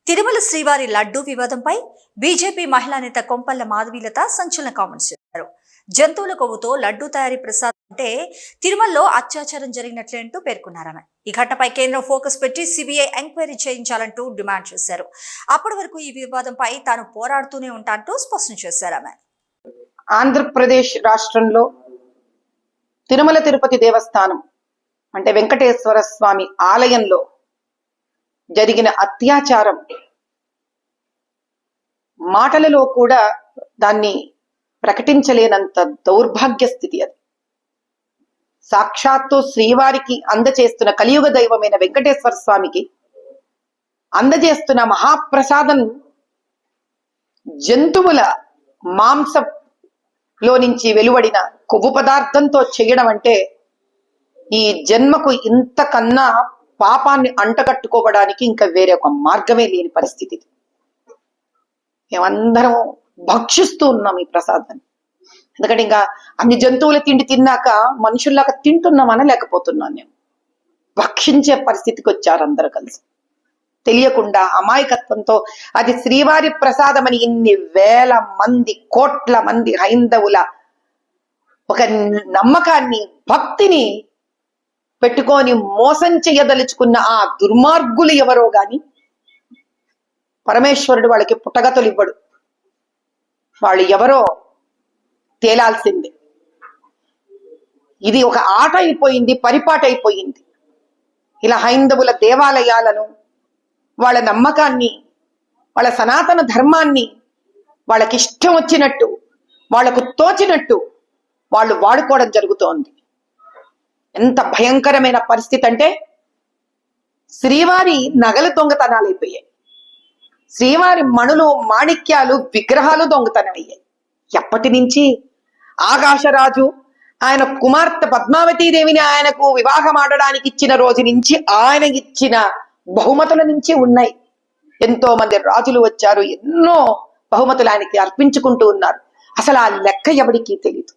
తిరుమల శ్రీవారి లడ్డూ వివాదంపై బీజేపీ మహిళా నేత కొంపల్ల మాధవీలత సంచలన కామెంట్స్ చేశారు. జంతువుల కొవ్వుతో లడ్డూ తయారీ ప్రసాదం అంటే తిరుమలలో అత్యాచారం జరిగినట్లే అంటూ పేర్కొన్నారామె. ఈ ఘటనపై కేంద్రం ఫోకస్ పెట్టి సిబిఐ ఎంక్వైరీ చేయించాలంటూ డిమాండ్ చేశారు. అప్పటి వరకు ఈ వివాదంపై తాను పోరాడుతూనే ఉంటానంటూ స్పష్టం చేశారామె. ఆంధ్రప్రదేశ్ రాష్ట్రంలో తిరుమల తిరుపతి దేవస్థానం అంటే వెంకటేశ్వర స్వామి ఆలయంలో జరిగిన అత్యాచారం మాటలలో కూడా దాన్ని ప్రకటించలేనంత దౌర్భాగ్య స్థితి. అది సాక్షాత్తు శ్రీవారికి అందజేస్తున్న కలియుగ దైవమైన వెంకటేశ్వర స్వామికి అందజేస్తున్న మహాప్రసాదం జంతువుల మాంసంలో నుంచి వెలువడిన కొవ్వు పదార్థంతో చేయడం అంటే ఈ జన్మకు ఇంతకన్నా పాపాన్ని అంటగట్టుకోవడానికి ఇంకా వేరే ఒక మార్గమే లేని పరిస్థితి. మేమందరం భక్షిస్తూ ఉన్నాం ఈ ప్రసాదాన్ని. ఎందుకంటే ఇంకా అన్ని జంతువుల తిండి తిన్నాక మనుషుల్లాగా తింటున్నామని లేకపోతున్నాను. నేను భక్షించే పరిస్థితికి వచ్చారు అందరూ కలిసి. తెలియకుండా అమాయకత్వంతో అది శ్రీవారి ప్రసాదమని ఇన్ని వేల మంది కోట్ల మంది హైందవుల ఒక నమ్మకాన్ని భక్తిని పెట్టుకొని మోసం చేయదలుచుకున్న ఆ దుర్మార్గులు ఎవరో గాని పరమేశ్వరుడు వాళ్ళకి పుట్టగతులు ఇవ్వడు. వాళ్ళు ఎవరో తేలాల్సిందే. ఇది ఒక ఆట అయిపోయింది, పరిపాట అయిపోయింది. ఇలా హైందవుల దేవాలయాలను, వాళ్ళ నమ్మకాన్ని, వాళ్ళ సనాతన ధర్మాన్ని వాళ్ళకి ఇష్టం వచ్చినట్టు, వాళ్లకు తోచినట్టు వాళ్ళు వాడుకోవడం జరుగుతోంది. ఎంత భయంకరమైన పరిస్థితి అంటే శ్రీవారి నగలు దొంగతనాలు అయిపోయాయి. శ్రీవారి మణులు, మాణిక్యాలు, విగ్రహాలు దొంగతనమయ్యాయి. ఎప్పటి నుంచి? ఆకాశరాజు ఆయన కుమార్తె పద్మావతీదేవిని ఆయనకు వివాహం ఆడడానికి ఇచ్చిన రోజు నుంచి ఆయన ఇచ్చిన బహుమతుల నుంచి ఉన్నాయి. ఎంతో మంది రాజులు వచ్చారు, ఎన్నో బహుమతులు ఆయనకి అర్పించుకుంటూ ఉన్నారు. అసలు ఆ లెక్క ఎవరికీ తెలియదు,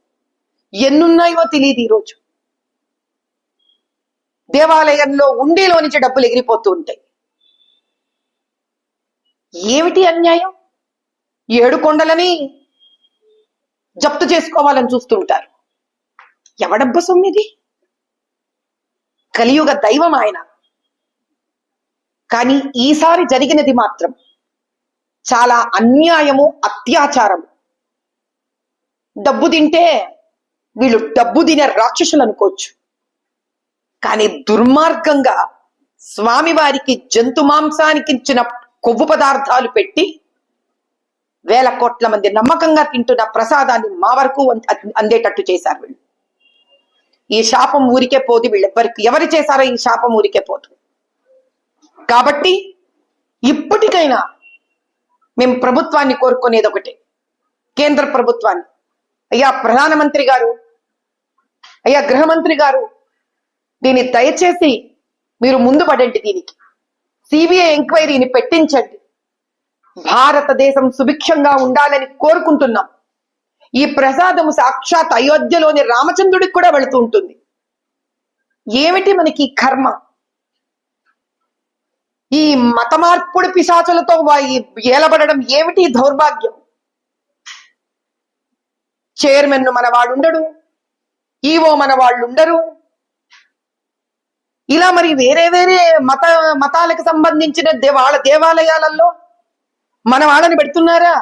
ఎన్నున్నాయో తెలియదు. ఈరోజు దేవాలయంలో ఉండిలో నుంచి డబ్బులు ఎగిరిపోతూ ఉంటాయి. ఏమిటి అన్యాయం? 7 కొండలని జప్తు చేసుకోవాలని చూస్తుంటారు. ఎవడబ్బ సొమ్మిది? కలియుగ దైవం ఆయన. కానీ ఈసారి జరిగినది మాత్రం చాలా అన్యాయము, అత్యాచారము. డబ్బు తింటే వీళ్ళు డబ్బు తినే రాక్షసులు అనుకోవచ్చు, కానీ దుర్మార్గంగా స్వామివారికి జంతు మాంసానికి ఇచ్చిన కొవ్వు పదార్థాలు పెట్టి వేల కోట్ల మంది నమ్మకంగా తింటున్న ప్రసాదాన్ని మా వరకు అందేటట్టు చేశారు వీళ్ళు. ఈ శాపం ఊరికే పోదు. వీళ్ళెవ్వరికి ఎవరు చేశారో ఈ శాపం ఊరికే పోదు. కాబట్టి ఇప్పటికైనా మేము ప్రభుత్వాన్ని కోరుకునేది ఒకటే, కేంద్ర ప్రభుత్వాన్ని. అయ్యా ప్రధానమంత్రి గారు, అయ్యా గృహమంత్రి గారు, దీన్ని దయచేసి మీరు ముందు పడండి. దీనికి సిబిఐ ఎంక్వైరీని పెట్టించండి. భారతదేశం సుభిక్షంగా ఉండాలని కోరుకుంటున్నాం. ఈ ప్రసాదం సాక్షాత్ అయోధ్యలోని రామచంద్రుడికి కూడా వెళుతూ ఉంటుంది. ఏమిటి మనకి కర్మ? ఈ మత మార్పుడు పిశాచులతో ఏలబడడం ఏమిటి దౌర్భాగ్యం? చైర్మన్ మన వాడు ఉండడు, ఈవో మన వాళ్ళు ఉండరు. ఇలా మరి వేరే వేరే మతాలకు సంబంధించిన వాళ్ళ దేవాలయాలలో మన వాళ్ళని పెడుతున్నారా?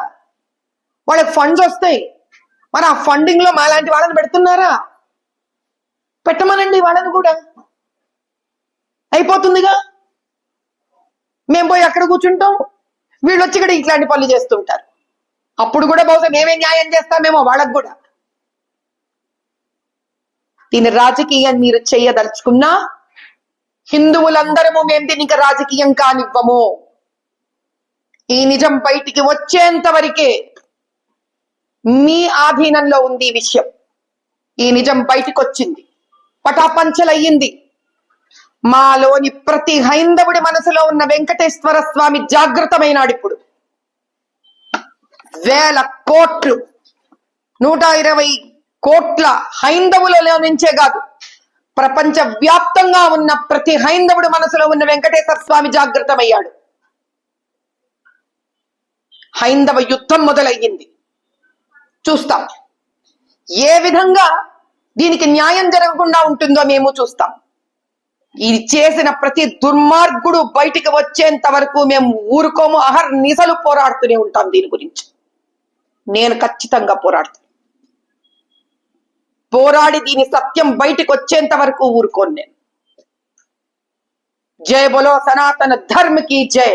వాళ్ళకి ఫండ్స్ వస్తాయి, మరి ఆ ఫండింగ్ లో మాలాంటి వాళ్ళని పెడుతున్నారా? పెట్టమనండి వాళ్ళని కూడా, అయిపోతుందిగా. మేము పోయి అక్కడ కూర్చుంటాం, వీళ్ళు వచ్చి ఇక్కడ ఇట్లాంటి పనులు చేస్తుంటారు. అప్పుడు కూడా బహుశా మేమే న్యాయం చేస్తామేమో వాళ్ళకు కూడా. దీని రాజకీయం మీరు చేయదలుచుకున్నా హిందువులందరము మేము దీనికి రాజకీయం కానివ్వము. ఈ నిజం బయటికి వచ్చేంత వరకే మీ ఆధీనంలో ఉంది ఈ విషయం. ఈ నిజం బయటికి వచ్చింది, పటాపంచలయ్యింది. మాలోని ప్రతి హైందవుడి మనసులో ఉన్న వెంకటేశ్వర స్వామి జాగృతమైనాడు. ఇప్పుడు వేల కోట్లు, 120 కోట్ల హైందవులలో నుంచే కాదు, ప్రపంచ వ్యాప్తంగా ఉన్న ప్రతి హైందవుడి మనసులో ఉన్న వెంకటేశ్వర స్వామి జాగృతమయ్యాడు. హైందవ యుద్ధం మొదలయ్యింది. చూస్తాం ఏ విధంగా దీనికి న్యాయం జరగకుండా ఉంటుందో మేము చూస్తాం. ఇది చేసిన ప్రతి దుర్మార్గుడు బయటికి వచ్చేంత వరకు మేము ఊరుకోము. అహర్నిశలు పోరాడుతూనే ఉంటాం దీని గురించి. నేను ఖచ్చితంగా పోరాడి దీని సత్యం బయటికి వచ్చేంత వరకు ఊరుకోను నేను. జై బోలో సనాతన ధర్మ की जय.